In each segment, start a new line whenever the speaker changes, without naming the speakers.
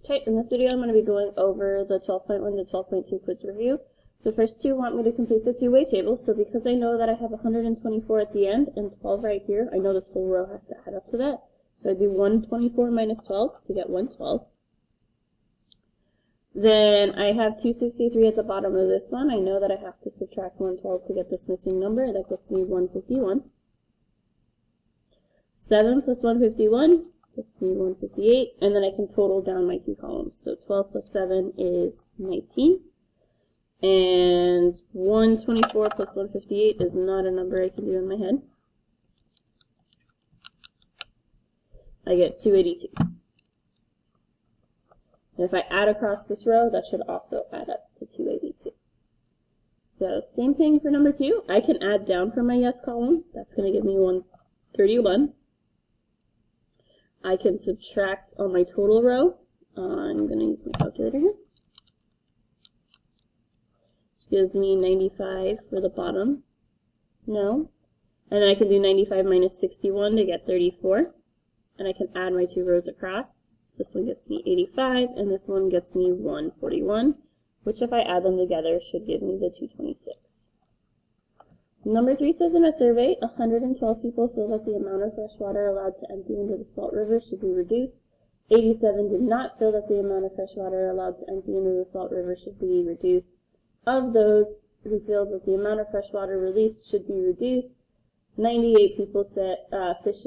Okay, in this video I'm going to be going over the 12.1 to 12.2 quiz review. The first two want me to complete the two-way table, so because I know that I have 124 at the end and 12 right here, I know this whole row has to add up to that. So I do 124 minus 12 to get 112. Then I have 263 at the bottom of this one. I know that I have to subtract 112 to get this missing number. That gets me 151. 7 plus 151 gets me 158. And then I can total down my two columns. So 12 plus 7 is 19. And 124 plus 158 is not a number I can do in my head. I get 282. And if I add across this row, that should also add up to 282. So same thing for number 2. I can add down from my yes column. That's going to give me 131. I can subtract on my total row. I'm going to use my calculator here. This gives me 95 for the bottom. No. And then I can do 95 minus 61 to get 34. And I can add my two rows across. So this one gets me 85, and this one gets me 141, which if I add them together should give me the 226. Number 3 says in a survey, 112 people feel that the amount of fresh water allowed to empty into the Salt River should be reduced. 87 did not feel that the amount of fresh water allowed to empty into the Salt River should be reduced. Of those who feel that the amount of fresh water released should be reduced, 98 people said fish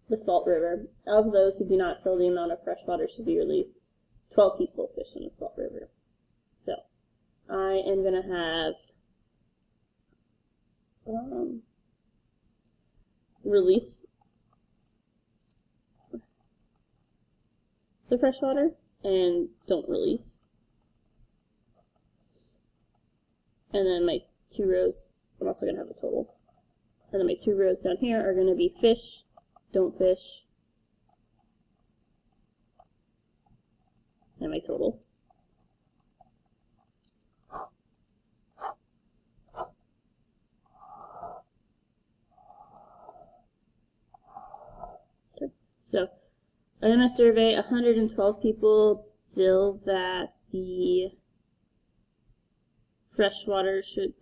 the Salt River. Of those who do not feel the amount of fresh water should be released, 12 people fish in the Salt River. So I am going to have release the fresh water and don't release. And then my two rows, I'm also going to have a total. And then my two rows down here are going to be fish, don't fish, and my total. Okay. So I'm going to survey 112 people feel that the fresh water should,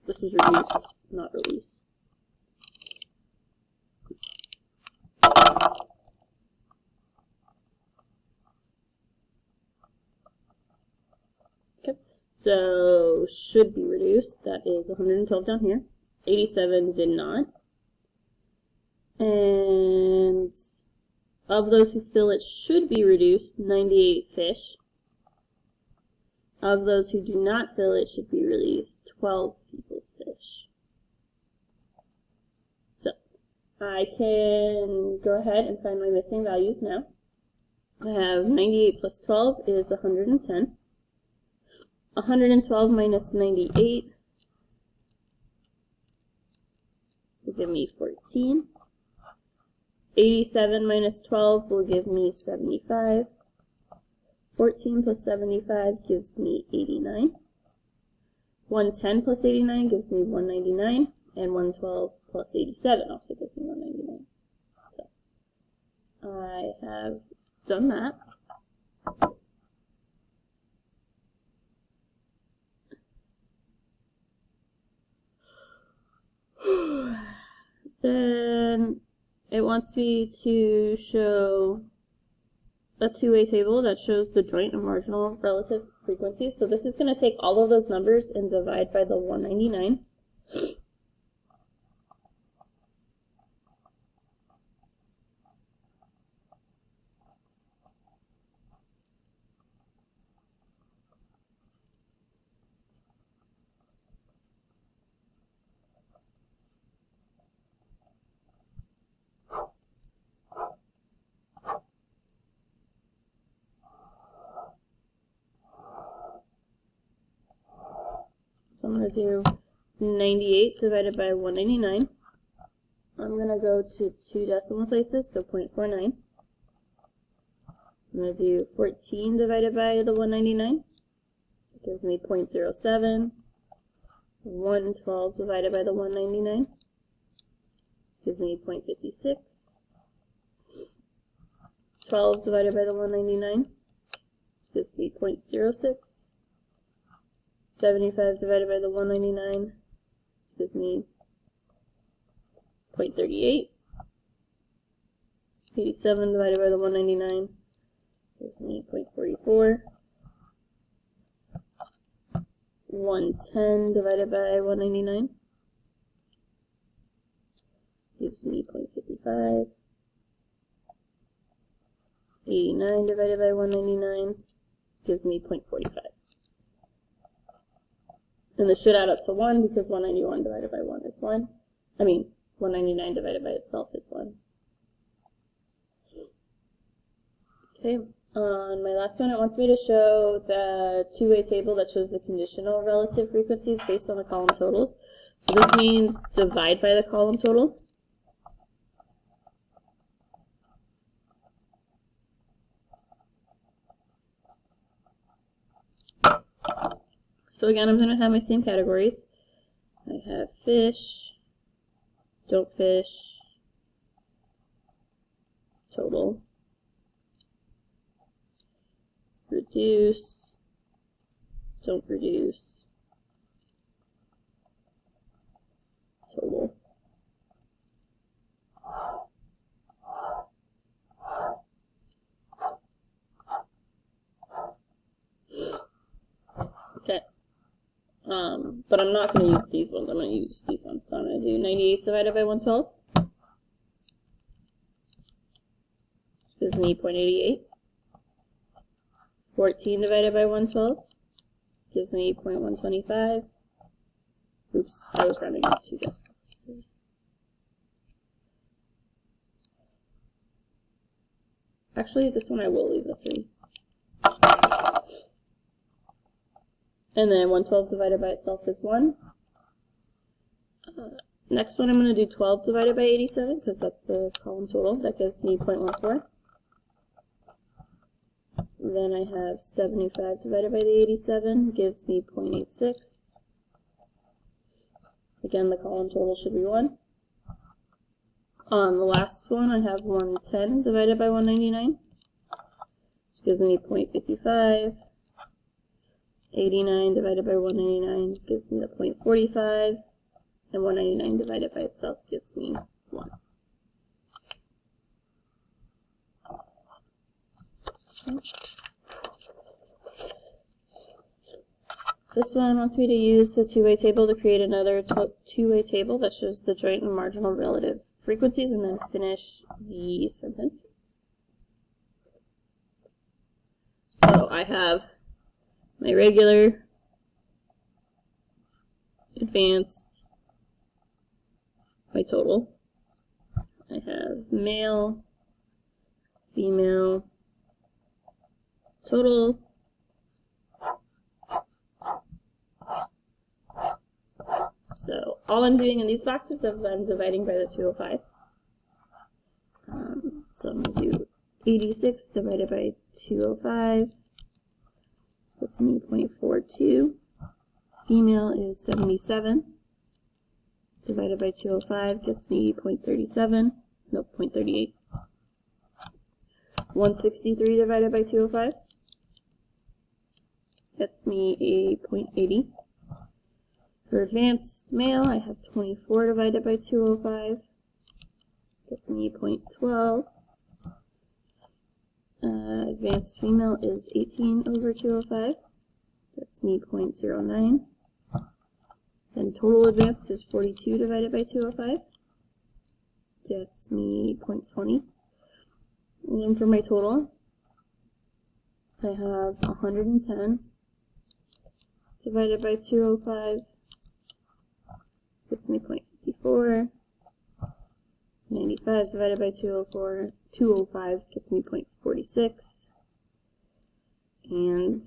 this was reduced, not released. Okay, so should be reduced, that is 112 down here. 87 did not. And of those who feel it should be reduced, 98 fish. Of those who do not feel it should be released, 12 people fish. So I can go ahead and find my missing values now. I have 98 plus 12 is 110. 112 minus 98 will give me 14. 87 minus 12 will give me 75. 14 plus 75 gives me 89. 110 plus 89 gives me 199. And 112 plus 87 also gives me 199. So I have done that. Then it wants me to show a two-way table that shows the joint and marginal relative frequencies. So this is going to take all of those numbers and divide by the 199. So I'm going to do 98 divided by 199. I'm going to go to 2 decimal places, so 0.49. I'm going to do 14 divided by the 199. It gives me 0.07. 112 divided by the 199. Gives me 0.56. 12 divided by the 199 gives me 0.06. 75 divided by the 199 gives me 0.38. 87 divided by the 199 gives me 0.44. 110 divided by 199 gives me 0.55. 89 divided by 199 gives me 0.45. And this should add up to 1 because 191 divided by 1 is 1. 199 divided by itself is 1. Okay, on my last one, it wants me to show the two-way table that shows the conditional relative frequencies based on the column totals. So this means divide by the column total. So again, I'm going to have my same categories. I have fish, don't fish, total, reduce, don't reduce, total. Okay. But I'm not going to use these ones. I'm going to use these ones. So I'm going to do 98 divided by 112. Gives me 0.88. 14 divided by 112 gives me 0.125. Oops, I was rounding up 2 decimal places. Actually, this one I will leave the 3. And then 112 divided by itself is 1. Next one I'm going to do 12 divided by 87 because that's the column total. That gives me 0.14. Then I have 75 divided by the 87 gives me 0.86. Again, the column total should be 1. On the last one, I have 110 divided by 199, which gives me 0.55. 89 divided by 199 gives me the 0.45, and 199 divided by itself gives me 1. This one wants me to use the two-way table to create another two-way table that shows the joint and marginal relative frequencies, and then finish the sentence. So I have my regular, advanced, my total. I have male, female, total, so all I'm doing in these boxes is I'm dividing by the 205. So I'm going to do 86 divided by 205. That's me 0.42. Female is 77. Divided by 205 gets me 0.37. No, 0.38. 163 divided by 205 gets me a 0.80. For advanced male, I have 24 divided by 205. Gets me 0.12. Advanced female is 18 over 205. That's me 0.09. Then total advanced is 42 divided by 205. Gets me 0.20. And then for my total, I have 110 divided by 205. Gets me 0.54. 95 divided by 205 gets me 0.46. And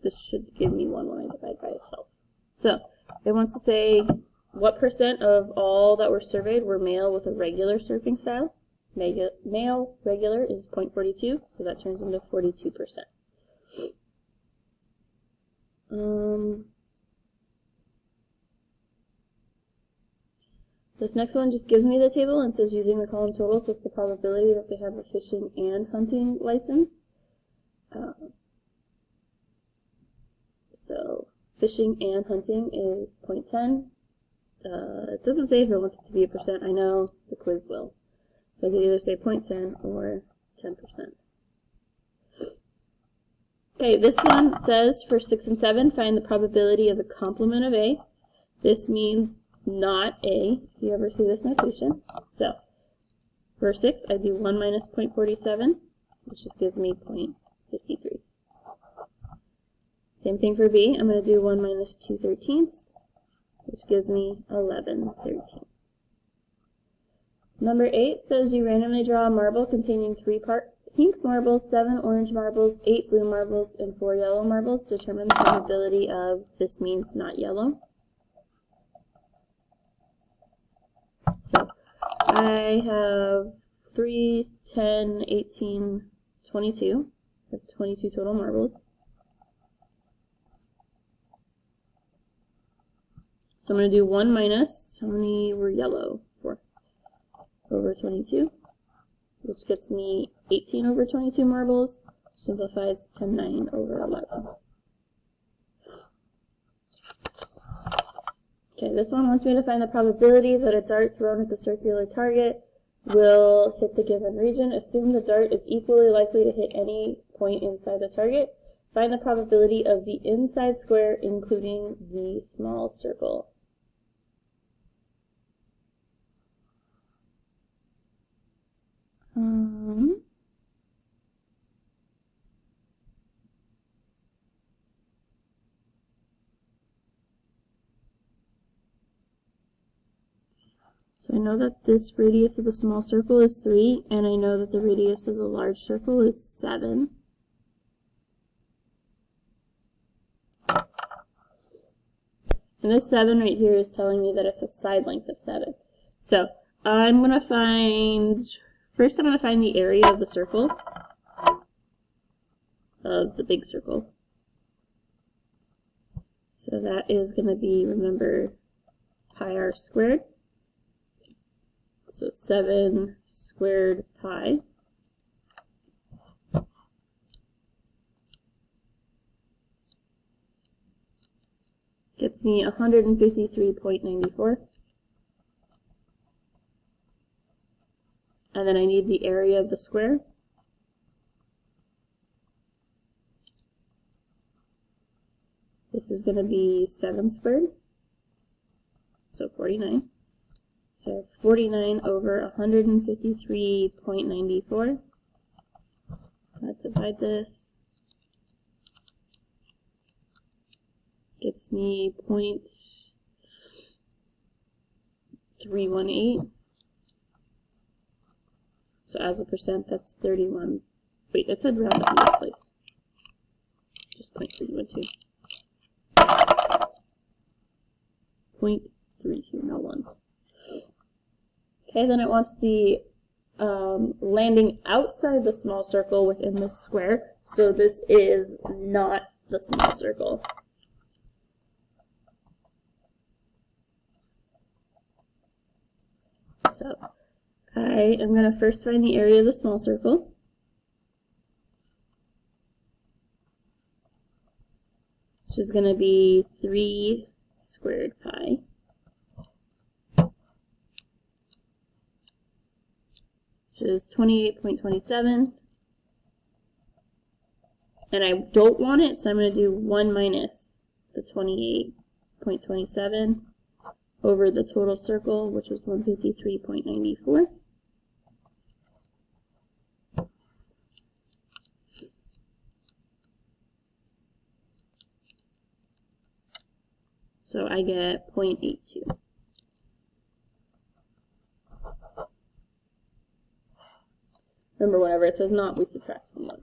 this should give me 1 when I divide by itself. So it wants to say what percent of all that were surveyed were male with a regular surfing style. Male regular is 0.42, so that turns into 42%. This next one just gives me the table and says using the column totals, what's the probability that they have a fishing and hunting license? So fishing and hunting is 0.10. It doesn't say if it wants it to be a percent. I know the quiz will. So I could either say 0.10 or 10%. Okay, this one says for 6 and 7, find the probability of the complement of A. This means not A, if you ever see this notation. So for 6, I do 1 minus 0.47, which just gives me 0.53. Same thing for B. I'm going to do 1 minus 2/13, which gives me 11/13. Number 8 says you randomly draw a marble containing 3 pink marbles, 7 orange marbles, 8 blue marbles, and 4 yellow marbles. Determine the probability of, this means not yellow. So I have 3, 10, 18, 22. I have 22 total marbles. So I'm going to do 1 minus, how many were yellow? 4 over 22, which gets me 18 over 22 marbles, simplifies to 9 over 11. Okay, this one wants me to find the probability that a dart thrown at the circular target will hit the given region. Assume the dart is equally likely to hit any point inside the target. Find the probability of the inside square, including the small circle. So I know that this radius of the small circle is 3, and I know that the radius of the large circle is 7. And this 7 right here is telling me that it's a side length of 7. So I'm going to find, first I'm going to find the area of the circle, of the big circle. So that is going to be, remember, pi r squared. So 7 squared pi. Gets me 153.94. And then I need the area of the square. This is going to be 7 squared, so 49. So 49 over 153.94. Let's divide this. Gets me 0.318. So as a percent, that's 31. Wait, it said round up in this place. Just 0.312. 0.32, no ones. Okay, then it wants the landing outside the small circle within the square. So this is not the small circle. So I am going to first find the area of the small circle. Which is going to be 3 squared pi. Which is 28.27. And I don't want it, so I'm going to do 1 minus the 28.27 over the total circle, which is 153.94. So I get 0.82. Remember, whenever it says not, we subtract from 1.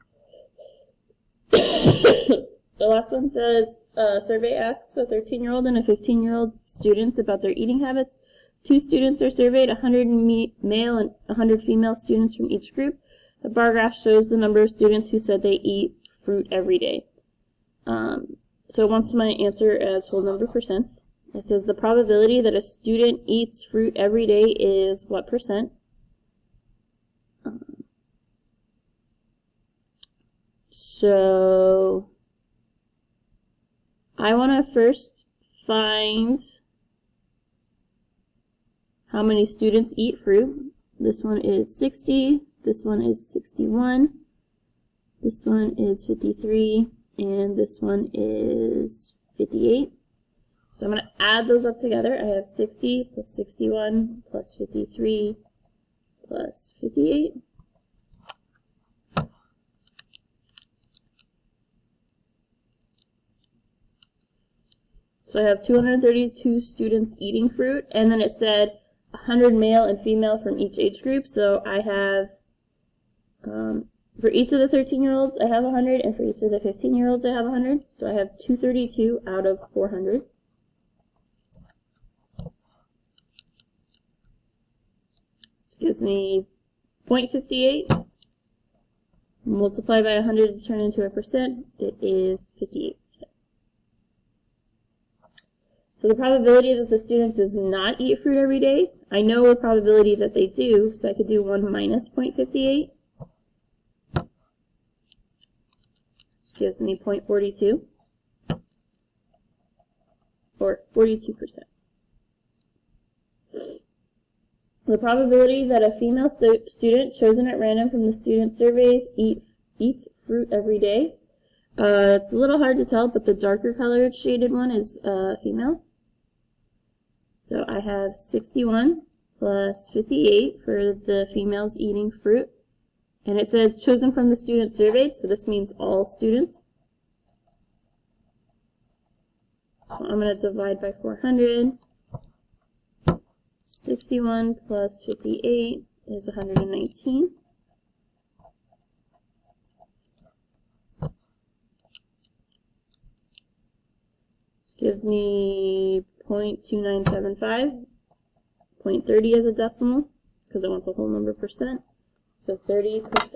The last one says, survey asks a 13-year-old and a 15-year-old students about their eating habits. 2 students are surveyed, 100 male and 100 female students from each group. The bar graph shows the number of students who said they eat fruit every day. So it wants my answer as whole number percents. It says the probability that a student eats fruit every day is what percent? So I want to first find how many students eat fruit. This one is 60, this one is 61, this one is 53, and this one is 58. So I'm going to add those up together. I have 60 plus 61 plus 53 plus 58. So I have 232 students eating fruit, and then it said 100 male and female from each age group. So I have, for each of the 13-year-olds, I have 100, and for each of the 15-year-olds, I have 100. So I have 232 out of 400. Which gives me 0.58. Multiply by 100 to turn into a percent. It is 58%. So the probability that the student does not eat fruit every day, I know a probability that they do, so I could do 1 minus 0.58, which gives me 0.42, or 42%. The probability that a female student chosen at random from the student surveys eats fruit every day, it's a little hard to tell, but the darker colored shaded one is female. So I have 61 plus 58 for the females eating fruit. And it says chosen from the student surveyed, so this means all students. So I'm going to divide by 400. 61 plus 58 is 119. Which gives me 0.2975, 0.30 as a decimal, because it wants a whole number percent, so 30%.